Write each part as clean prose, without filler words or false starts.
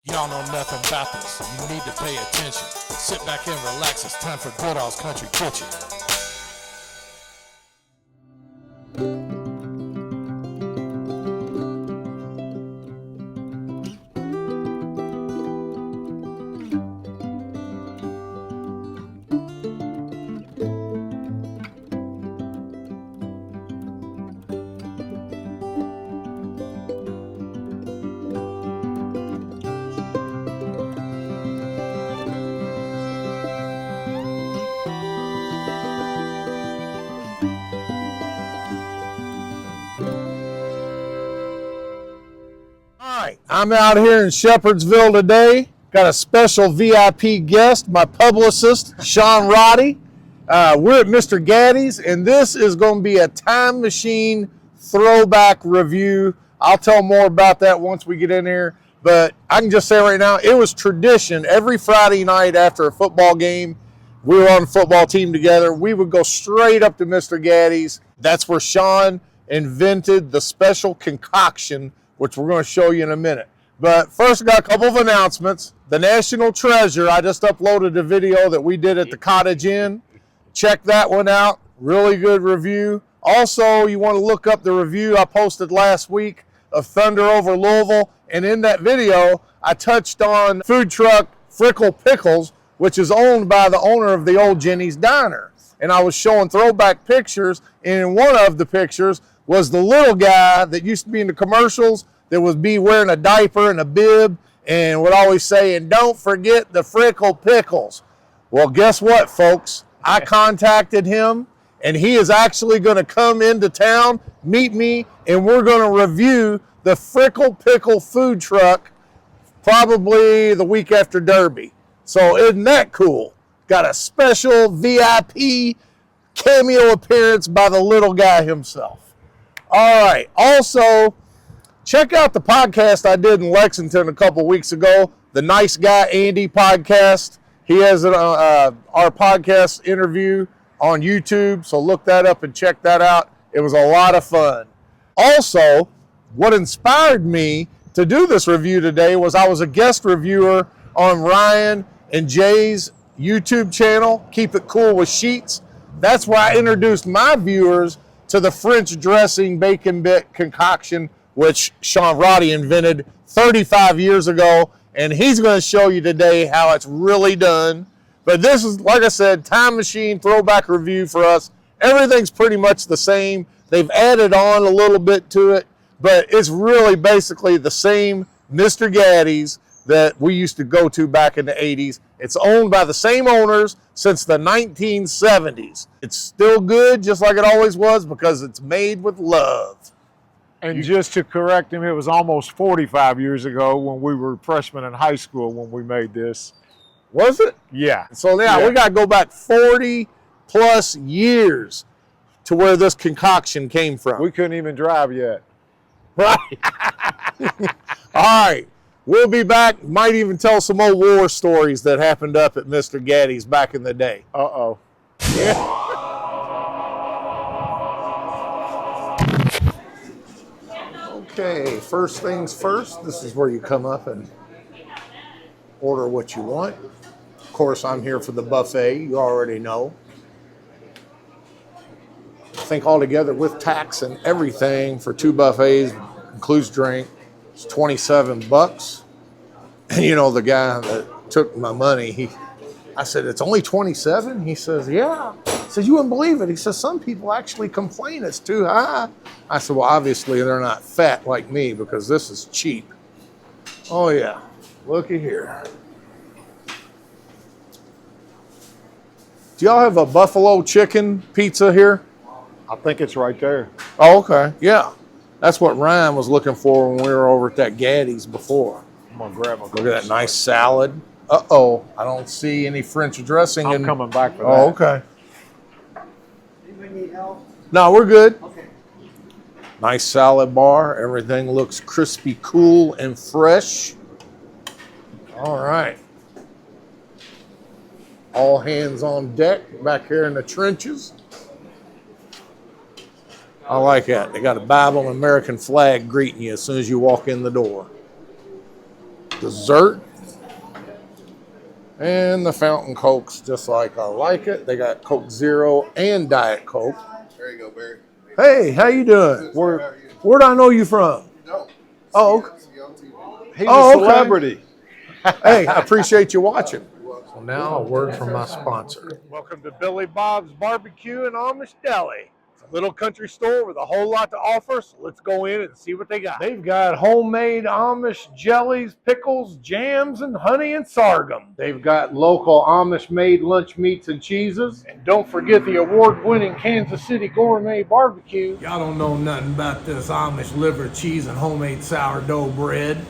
Y'all know nothing about this. You need to pay attention. Sit back and relax. It's time for Goodall's Country Kitchen. I'm out here in Shepherdsville today. Got a special VIP guest, my publicist, Sean Roddy. We're at Mr. Gaddy's, and this is going to be a time machine throwback review. I'll tell more about that once we get in here, but I can just say right now, it was tradition. Every Friday night after a football game, we were on the football team together, we would go straight up to Mr. Gaddy's. That's where Sean invented the special concoction, which we're going to show you in a minute. But first, I got a couple of announcements. The National Treasure, I just uploaded a video that we did at the Cottage Inn. Check that one out. Really good review. Also, you want to look up the review I posted last week of Thunder over Louisville. And in that video, I touched on food truck Frickle Pickles, which is owned by the owner of the old Jenny's Diner. And I was showing throwback pictures, and in one of the pictures was the little guy that used to be in the commercials that would be wearing a diaper and a bib and would always say, and don't forget the Frickle Pickles. Well, guess what, folks? I contacted him, and he is actually going to come into town, meet me, and we're going to review the Frickle Pickle food truck probably the week after Derby. So isn't that cool? Got a special VIP cameo appearance by the little guy himself. All right. Also, check out the podcast I did in Lexington a couple weeks ago, the Nice Guy Andy podcast. He has our podcast interview on YouTube, so look that up and check that out. It was a lot of fun. Also, what inspired me to do this review today was I was a guest reviewer on Ryan and Jay's YouTube channel, Keep It Cool with Sheets. That's where I introduced my viewers to the French dressing bacon bit concoction, which Sean Roddy invented 35 years ago, and he's going to show you today how it's really done. But this is, like I said, time machine throwback review for us. Everything's pretty much the same. They've added on a little bit to it, but it's really basically the same Mr. Gaddy's that we used to go to back in the 80s. It's owned by the same owners since the 1970s. It's still good, just like it always was, because it's made with love. And just to correct him, it was almost 45 years ago when we were freshmen in high school when we made this. Was it? Yeah. So yeah, we got to go back 40 plus years to where this concoction came from. We couldn't even drive yet. Right. All right. We'll be back. Might even tell some old war stories that happened up at Mr. Gaddy's back in the day. Uh-oh. Yeah. Okay, first things first, this is where you come up and order what you want. Of course, I'm here for the buffet, you already know. I think altogether with tax and everything for 2 buffets, includes drink, it's $27. And you know, the guy that took my money, I said, it's only 27? He says, yeah. I said, you wouldn't believe it. He says, some people actually complain it's too high. I said, well, obviously they're not fat like me because this is cheap. Oh yeah, looky here. Do y'all have a buffalo chicken pizza here? I think it's right there. Oh, okay, yeah. That's what Ryan was looking for when we were over at that Gaddy's before. I'm gonna grab a Look at that nice salad. Uh-oh, I don't see any French dressing. I'm coming back for that. Oh, okay. Anybody need help? No, we're good. Okay. Nice salad bar. Everything looks crispy, cool, and fresh. All right. All hands on deck back here in the trenches. I like that. They got a Bible and American flag greeting you as soon as you walk in the door. dessert. And the fountain Cokes, just like I like it. They got Coke Zero and Diet Coke. There you go, Barry. Hey, how you doing? Where'd I know you from? No. Oh, okay. He's Oh, a okay. celebrity. Hey, I appreciate you watching. Well, now a word from my sponsor. Welcome to Billy Bob's Barbecue and Amish Deli. It's a little country store with a whole lot to offer, so let's go in and see what they got. They've got homemade Amish jellies, pickles, jams, and honey and sorghum. They've got local Amish-made lunch meats and cheeses. And don't forget the award-winning Kansas City Gourmet Barbecue. Y'all don't know nothing about this Amish liver, cheese, and homemade sourdough bread.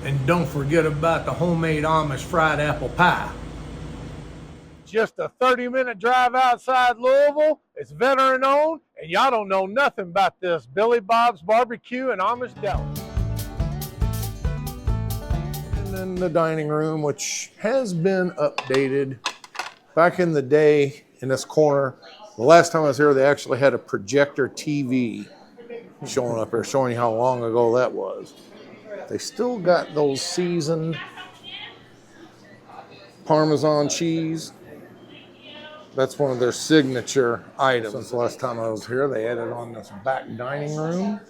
And don't forget about the homemade Amish fried apple pie. Just a 30-minute drive outside Louisville. It's veteran-owned, and y'all don't know nothing about this Billy Bob's Barbecue and Amish Deli. And then the dining room, which has been updated. Back in the day, in this corner, the last time I was here, they actually had a projector TV showing up there, showing you how long ago that was. They still got those seasoned Parmesan cheese. That's one of their signature items. Since the last time I was here, they added on this back dining room.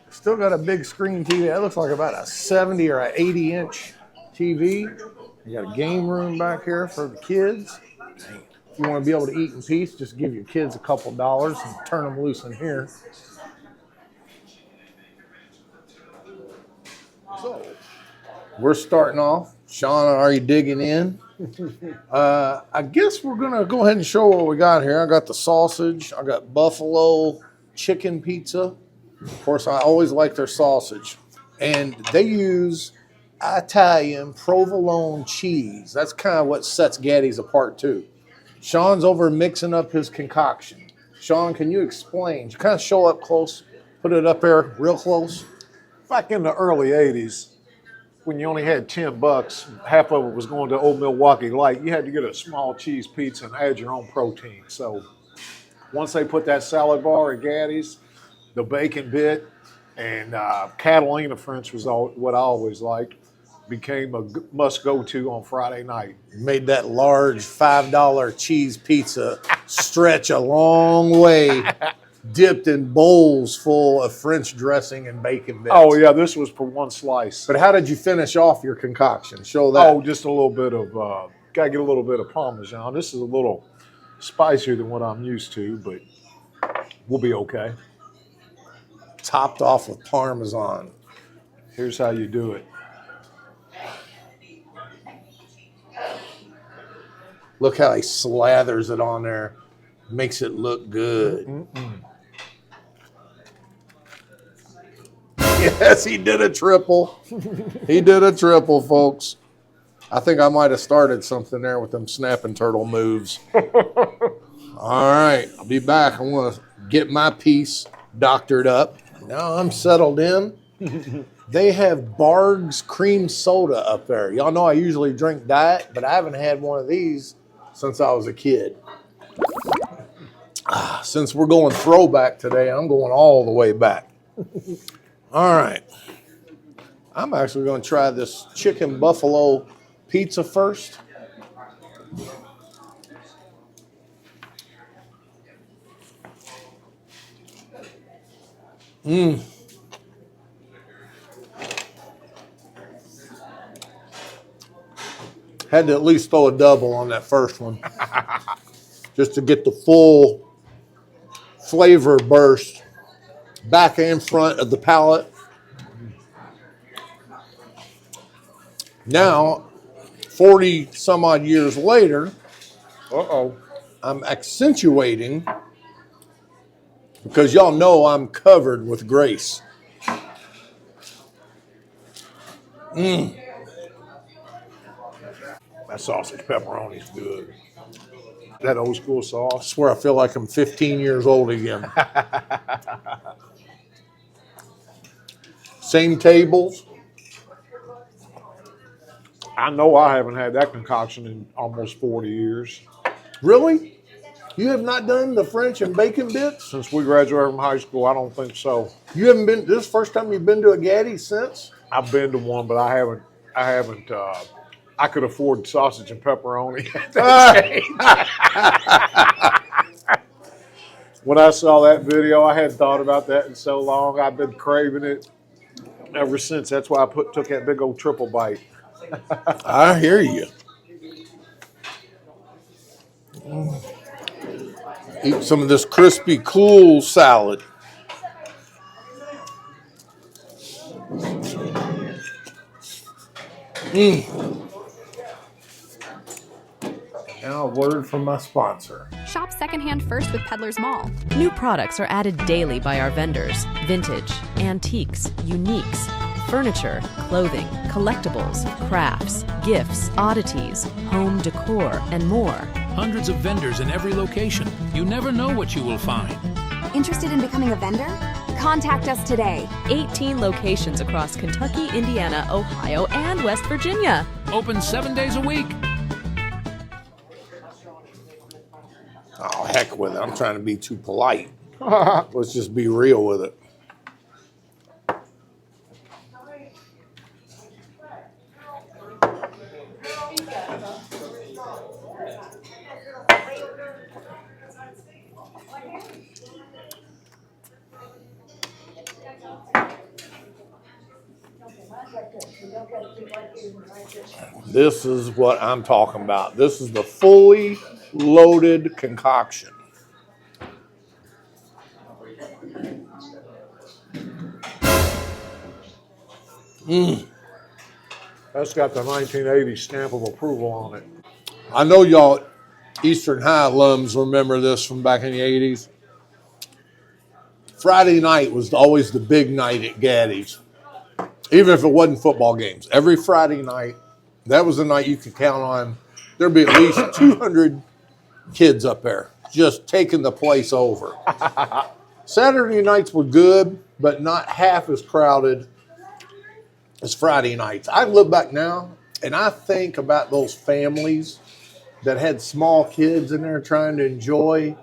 Still got a big screen TV. That looks like about a 70 or an 80-inch TV. You got a game room back here for the kids. If you want to be able to eat in peace, just give your kids a couple dollars and turn them loose in here. So, we're starting off. Sean, are you digging in? I guess we're going to go ahead and show what we got here. I got the sausage. I got buffalo chicken pizza. Of course, I always like their sausage. And they use Italian provolone cheese. That's kind of what sets Gaddy's apart, too. Sean's over mixing up his concoction. Sean, can you explain? Kind of show up close. Put it up there real close. Back in the early 80s, when you only had $10, half of it was going to Old Milwaukee Light. You had to get a small cheese pizza and add your own protein. So once they put that salad bar at Gaddy's, the bacon bit, and Catalina French was what I always liked, became a must-go-to on Friday night. Made that large $5 cheese pizza stretch a long way, dipped in bowls full of French dressing and bacon bits. Oh, yeah, this was for one slice. But how did you finish off your concoction? Show that. Oh, just a little bit of, got to get a little bit of Parmesan. This is a little spicier than what I'm used to, but we'll be okay. Topped off with Parmesan. Here's how you do it. Look how he slathers it on there. Makes it look good. Yes, he did a triple. He did a triple, folks. I think I might have started something there with them snapping turtle moves. All right, I'll be back. I'm going to get my piece doctored up. Now I'm settled in. They have Barg's cream soda up there. Y'all know I usually drink diet, but I haven't had one of these since I was a kid. Since we're going throwback today, I'm going all the way back. All right. I'm actually going to try this chicken buffalo pizza first. Had to at least throw a double on that first one just to get the full flavor burst back and front of the palate. Now, 40 some odd years later, I'm accentuating because y'all know I'm covered with grace. That sausage pepperoni is good. That old school I sauce. swear I feel like I'm 15 years old again. Same tables. I know I haven't had that concoction in almost 40 years. Really? You have not done the French and bacon bits? Since we graduated from high school, I don't think so. You haven't been, this is the first time you've been to a Gaddy since? I've been to one, but I haven't. I could afford sausage and pepperoni at that age. When I saw that video, I hadn't thought about that in so long. I've been craving it ever since. That's why I took that big old triple bite. I hear you. Eat some of this crispy, cool salad. Now a word from my sponsor. Shop secondhand first with Peddler's Mall. New products are added daily by our vendors. Vintage, antiques, uniques, furniture, clothing, collectibles, crafts, gifts, oddities, home decor, and more. Hundreds of vendors in every location. You never know what you will find. Interested in becoming a vendor? Contact us today. 18 locations across Kentucky, Indiana, Ohio, and West Virginia. Open 7 days a week. Oh, heck with it. I'm trying to be too polite. Let's just be real with it. This is what I'm talking about. This is the fully loaded concoction. That's got the 1980 stamp of approval on it. I know y'all Eastern High alums remember this from back in the 80s. Friday night was always the big night at Gaddy's. Even if it wasn't football games. Every Friday night, that was the night you could count on. There'd be at least 200 kids up there just taking the place over. Saturday nights were good, but not half as crowded as Friday nights. I look back now, and I think about those families that had small kids in there trying to enjoy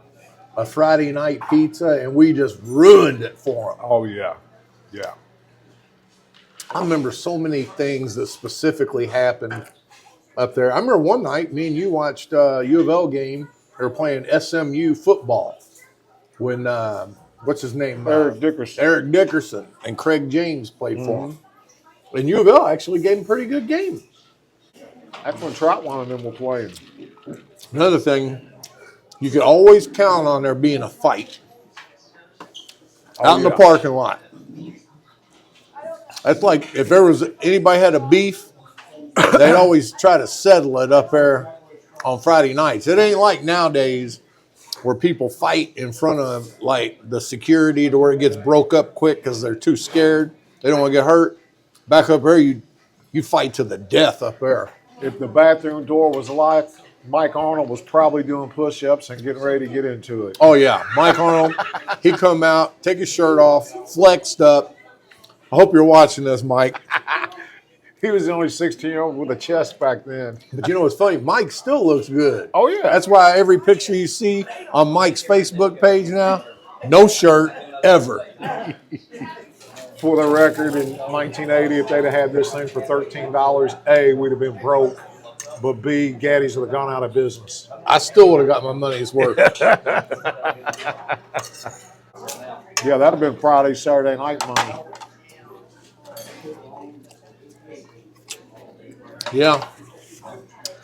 a Friday night pizza, and we just ruined it for them. Oh, yeah. Yeah. I remember so many things that specifically happened up there. I remember one night, me and you watched U of L game. They were playing SMU football when, what's his name? Eric Dickerson. Eric Dickerson and Craig James played for him. And U of L actually gave him a pretty good game. That's when Trotwine and them were playing. Another thing, you could always count on there being a fight out in the parking lot. That's like if there was anybody had a beef, they'd always try to settle it up there on Friday nights. It ain't like nowadays where people fight in front of like the security to where it gets broke up quick because they're too scared. They don't want to get hurt. Back up there, you fight to the death up there. If the bathroom door was locked, Mike Arnold was probably doing push-ups and getting ready to get into it. Oh yeah, Mike Arnold, he'd come out, take his shirt off, flexed up. I hope you're watching this, Mike. He was the only 16-year-old with a chest back then. But you know what's funny? Mike still looks good. Oh, yeah. That's why every picture you see on Mike's Facebook page now, no shirt, ever. For the record, in 1980, if they'd have had this thing for $13, A, we'd have been broke. But B, Gaddy's would have gone out of business. I still would have got my money's worth. Yeah, that'd have been Friday, Saturday night money. Yeah.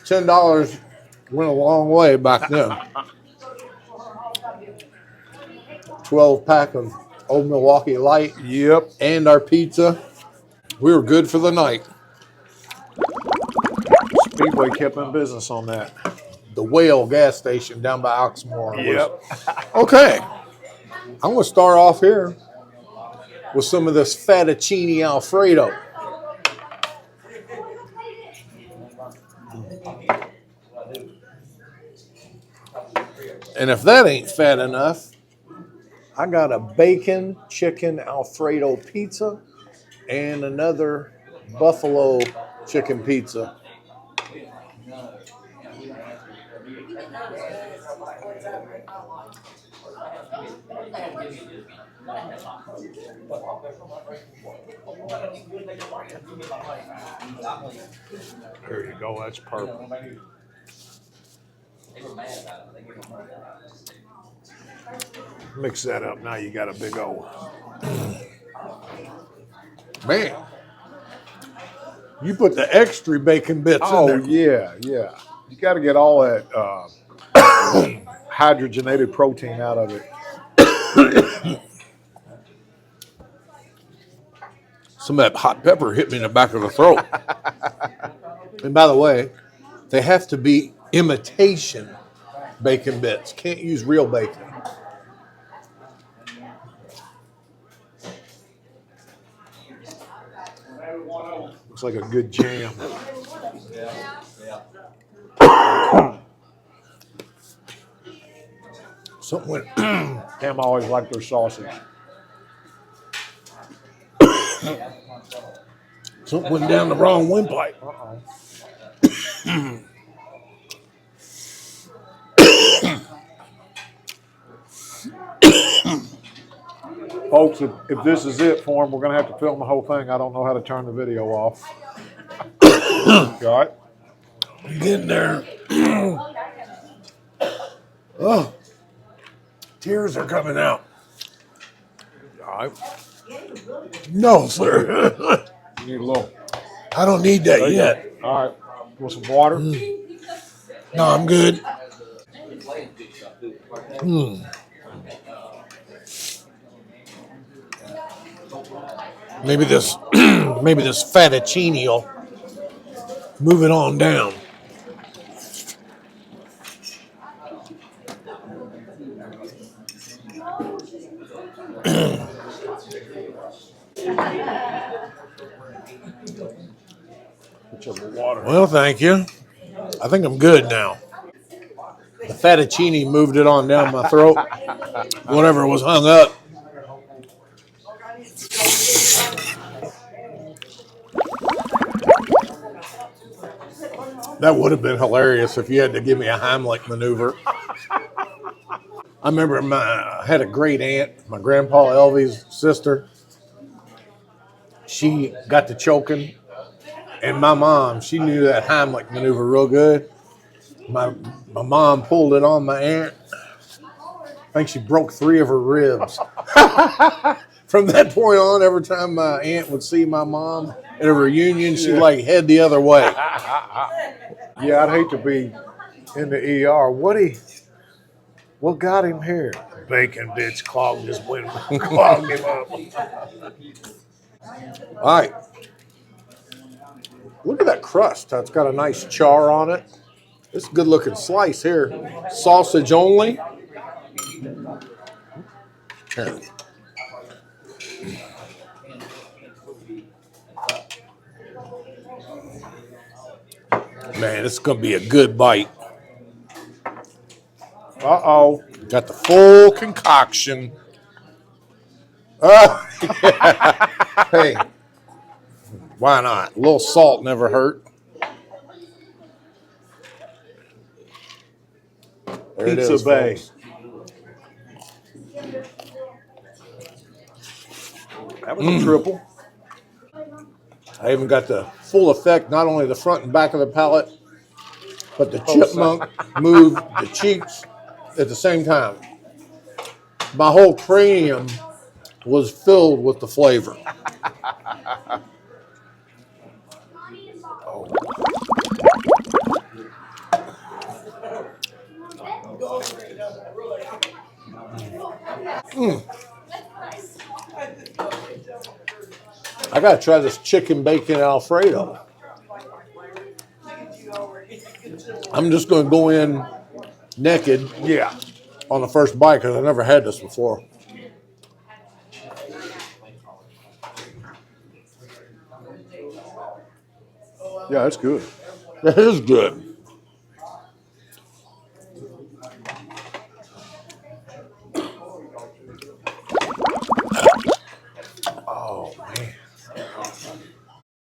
$10 went a long way back then. 12-pack of Old Milwaukee Light. Yep. And our pizza. We were good for the night. Speedway kept in business on that. The Whale gas station down by Oxmoor. Yep. Okay. I'm going to start off here with some of this fettuccine Alfredo. And if that ain't fat enough, I got a bacon chicken Alfredo pizza and another buffalo chicken pizza. There you go. That's perfect. Mix that up. Now you got a big old. Man, you put the extra bacon bits in there. Yeah, yeah. You got to get all that hydrogenated protein out of it. Some of that hot pepper hit me in the back of the throat. And by the way, they have to be imitation bacon bits. Can't use real bacon. Looks like a good jam. Something went. Cam always liked their sausage. Something went down the wrong windpipe. Folks, if this is it for them, we're going to have to film the whole thing. I don't know how to turn the video off. Got it? Getting there. Oh, tears are coming out. All right. No, sir. You need a little. I don't need that There you yet. go. All right. Want some water? No, I'm good. Maybe this, maybe this fettuccine will move it on down. Water. Well, thank you. I think I'm good now. The fettuccine moved it on down my throat. Whatever was hung up. That would have been hilarious if you had to give me a Heimlich maneuver. I remember I had a great aunt, my grandpa Elvie's sister. She got to choking. And my mom, she knew that Heimlich maneuver real good. My mom pulled it on my aunt. I think she broke 3 of her ribs. From that point on, every time my aunt would see my mom at a reunion, she'd like head the other way. Yeah, I'd hate to be in the ER. What got him here? Bacon bits clogged his wind, clogged him up. All right. Look at that crust. It's got a nice char on it. It's a good looking slice here. Sausage only. Here. Man, it's going to be a good bite. Uh-oh. Got the full concoction. Oh, yeah. Hey, why not? A little salt never hurt. There it Pizza is, Bay. folks. That was a triple. I even got the full effect, not only the front and back of the palate, but the chipmunk moved the cheeks at the same time. My whole cranium was filled with the flavor. I gotta try this chicken bacon Alfredo. I'm just gonna go in naked, Yeah. on the first bite because I never had this before. Yeah, that's good. That is good. Oh, man.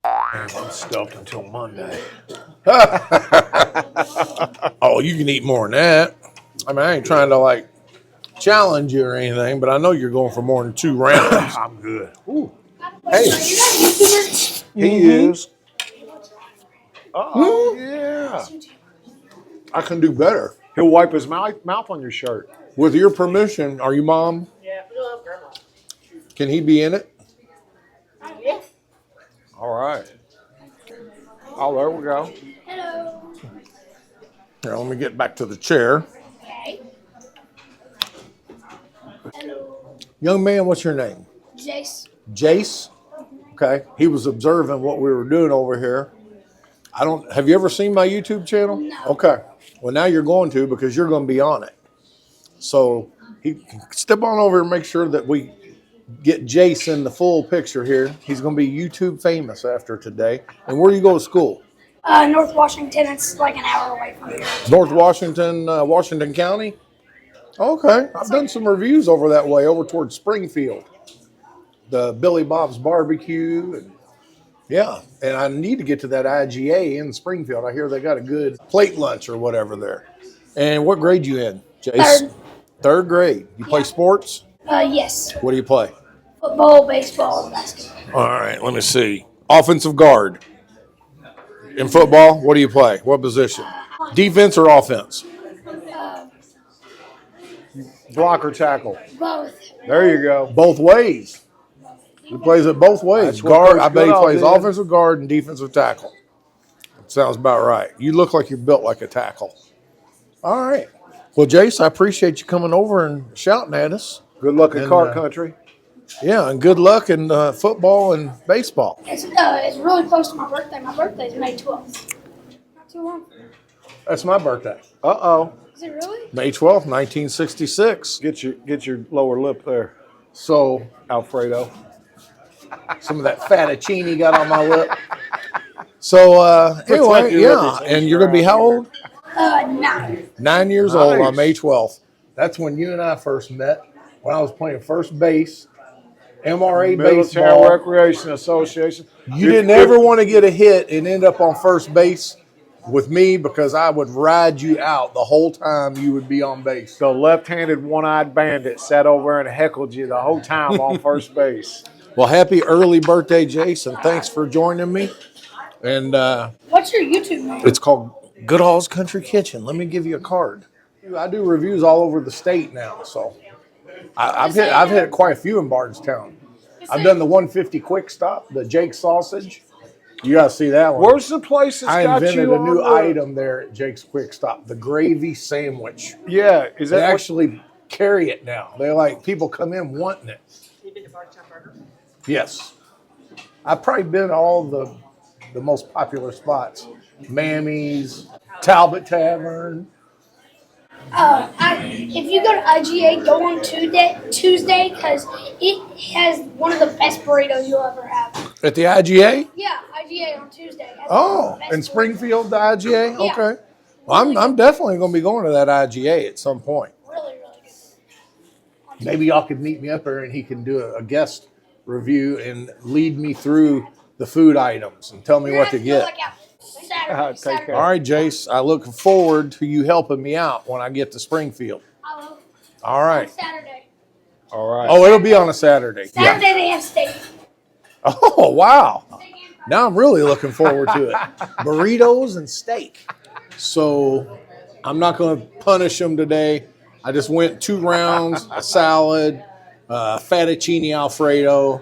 I'm stuffed until Monday. Oh, you can eat more than that. I mean, I ain't trying to like challenge you or anything, but I know you're going for more than 2 rounds. I'm good. Ooh, Hey, he is. Oh yeah. I can do better. He'll wipe his mouth on your shirt. With your permission, are you Mom? Yeah, we'll have grandma. Can he be in it? Yeah. All right. Oh, there we go. Hello. Here, let me get back to the chair. Okay. Hello. Young man, what's your name? Jace. Jace? Okay. He was observing what we were doing over here. Have you ever seen my YouTube channel? No. Okay. Well, now you're going to, because you're going to be on it. So step on over and make sure that we get Jace in the full picture here. He's going to be YouTube famous after today. And where do you go to school? North Washington. It's like an hour away from here. North Washington, Washington County? Okay. I've done some reviews over that way, over towards Springfield. The Billy Bob's Barbecue. And yeah. And I need to get to that IGA in Springfield. I hear they got a good plate lunch or whatever there. And what grade you in, Jace? Third grade. You play sports? Yes. What do you play? Football, baseball, and basketball. All right, let me see. Offensive guard. In football, what do you play? What position? Defense or offense? Block or tackle. Both. There you go. Both ways. He plays it both ways. That's what Guard. Coach I bet he Goodall plays did. offensive guard and defensive tackle. Sounds about right. You look like you're built like a tackle. All right. Well, Jace, I appreciate you coming over and shouting at us. Good luck in And, car country. Yeah, and good luck in football and baseball. It's really close to my birthday. My birthday's May 12th. Not too long. That's my birthday. Uh-oh. Is it really? May 12th, 1966. Get your lower lip there, So Alfredo. some of that fettuccine got on my lip. So anyway, your yeah. lips. And you're going to be how old? 9. 9 years old on Nice. May 12th. That's when you and I first met, when I was playing first base, MRA Military baseball. Recreation Association. You didn't ever want to get a hit and end up on first base with me, because I would ride you out the whole time you would be on base. The left-handed one-eyed bandit sat over and heckled you the whole time on first base. Well, happy early birthday, Jason. Thanks for joining me. And What's your YouTube name? it's called Goodall's Country Kitchen. Let me give you a card. I do reviews all over the state now, so I've hit quite a few in Bardstown. I've done the 150 Quick Stop, the Jake's Sausage. You got to see that one. Where's the place that's I got invented you a new on the- item there at Jake's Quick Stop, the gravy sandwich. Yeah, is They that what- actually carry it now. They're like, people come in wanting it. Yes. I've probably been to all the most popular spots. Mammy's, Talbot Tavern. If you go to IGA, go on Tuesday because it has one of the best burritos you'll ever have. At the IGA? Yeah, IGA on Tuesday. has Oh, one of the best in Springfield, the IGA? Yeah. Okay. Well, I'm definitely going to be going to that IGA at some point. burritos. Really, really good. Maybe y'all could meet me up there and he can do a guest review and lead me through the food items and tell me what to get. Saturday. Take care. All right, Jace, I look forward to you helping me out when I get to Springfield. I will. All right. Saturday. All right. Oh, it'll be on a Saturday. Yeah. Saturday they have steak. Oh, wow. Now I'm really looking forward to it. Burritos and steak. So I'm not going to punish them today. I just went 2 rounds, a salad, fettuccine Alfredo,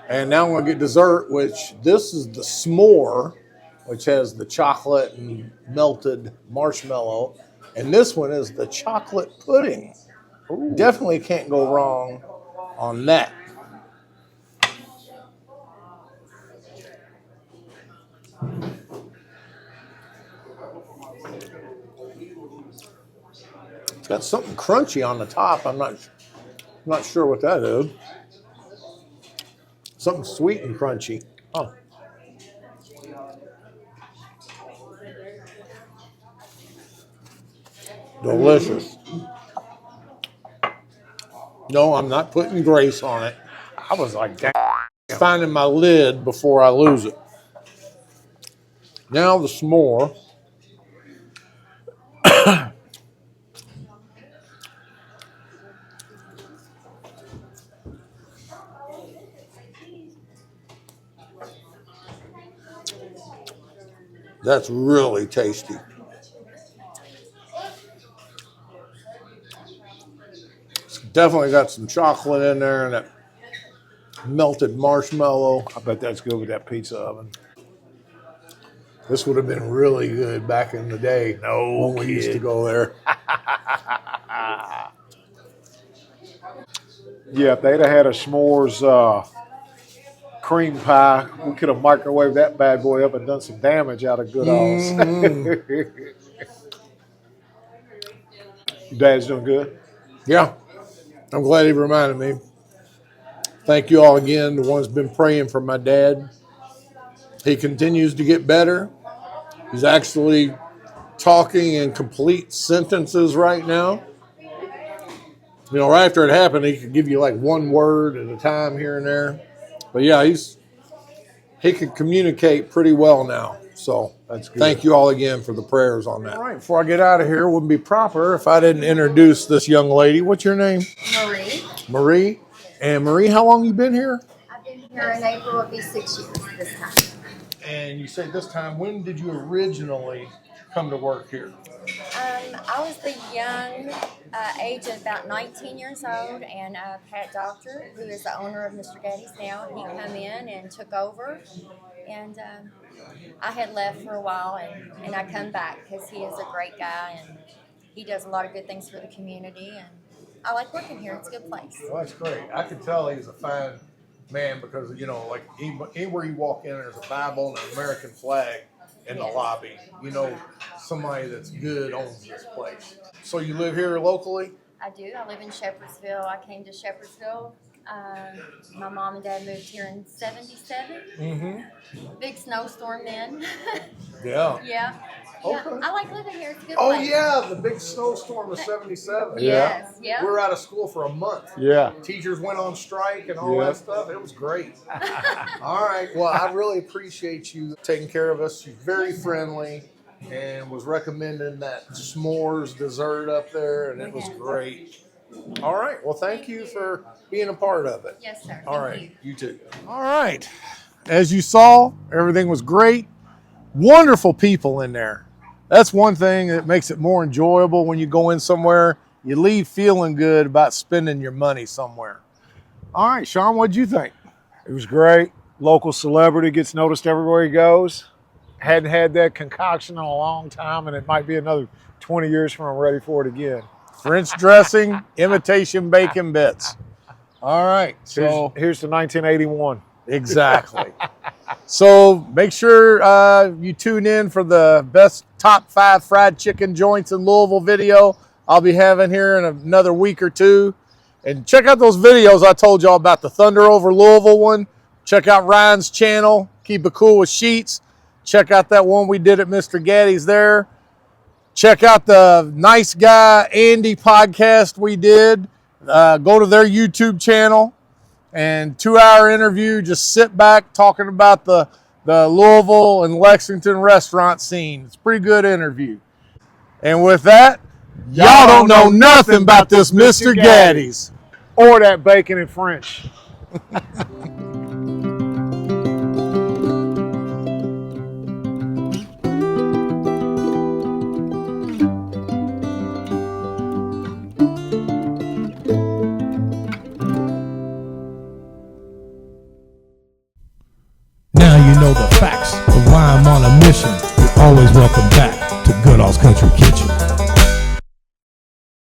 and now I'm going to get dessert, which this is the s'more, which has the chocolate and melted marshmallow. And this one is the chocolate pudding. Definitely can't go wrong on that. It's got something crunchy on the top. I'm not sure what that is. Something sweet and crunchy. Oh. Delicious. No, I'm not putting grace on it. I was like, damn. Finding my lid before I lose it. Now the s'more. That's really tasty. It's definitely got some chocolate in there and that melted marshmallow. I bet that's good with that pizza oven. This would have been really good back in the day. When we used to go there. Yeah, if they'd have had a s'mores cream pie, we could have microwaved that bad boy up and done some damage out of Goodall's. Your dad's doing good? Yeah, I'm glad he reminded me. Thank you all again, the ones been praying for my dad. He continues to get better. He's actually talking in complete sentences right now. You know, right after it happened, he could give you like one word at a time here and there. But yeah, he can communicate pretty well now. So That's good. Thank you all again for the prayers on that. All right, before I get out of here, it wouldn't be proper if I didn't introduce this young lady. What's your name? Marie. Marie. And Marie, how long you been here? I've been here in April. It'll be 6 years this time. And you say this time, when did you originally come to work here? I was the young age of about 19 years old, and Pat Doctor, who is the owner of Mr. Gaddy's now, he come in and took over. And I had left for a while, and I come back because he is a great guy, and he does a lot of good things for the community, and I like working here. It's a good place. Well, that's great. I can tell he's a fine man because, you know, like anywhere you walk in, there's a Bible and an American flag in the lobby. You know, somebody that's good owns this place. So you live here locally? I do. I live in Shepherdsville. I came to Shepherdsville. My mom and dad moved here in '77. Mm-hmm. Big snowstorm then. Yeah. Yeah. Okay. I like living here. It's a good Oh, place. yeah, the big snowstorm of '77. Yes. Yeah. We were out of school for a month. Yeah. Teachers went on strike and all Yeah. that stuff. It was great. All right. Well, I really appreciate you taking care of us. She's very friendly and was recommending that s'mores dessert up there, and it was great. All right. Well, thank you for being a part of it. Yes, sir. All Thank right. you. You too. All right. As you saw, everything was great. Wonderful people in there. That's one thing that makes it more enjoyable when you go in somewhere. You leave feeling good about spending your money somewhere. All right, Sean, what'd you think? It was great. Local celebrity gets noticed everywhere he goes. Hadn't had that concoction in a long time, and it might be another 20 years from I'm ready for it again. French dressing, imitation bacon bits. All right, so Here's to 1981. exactly. So make sure you tune in for the best top 5 fried chicken joints in Louisville video I'll be having here in another week or two. And check out those videos I told y'all about, the Thunder over Louisville one. Check out Ryan's channel, Keep It Cool with Sheets. Check out that one we did at Mr. Gaddy's there. Check out the Nice Guy Andy podcast we did. Go to their YouTube channel. And 2-hour interview, just sit back talking about the Louisville and Lexington restaurant scene. It's a pretty good interview. And with that, y'all don't know nothing about this Mr. Gaddy's. Or that bacon in French. Now you know the facts of why I'm on a mission. You're always welcome back to Goodall's Country Kitchen.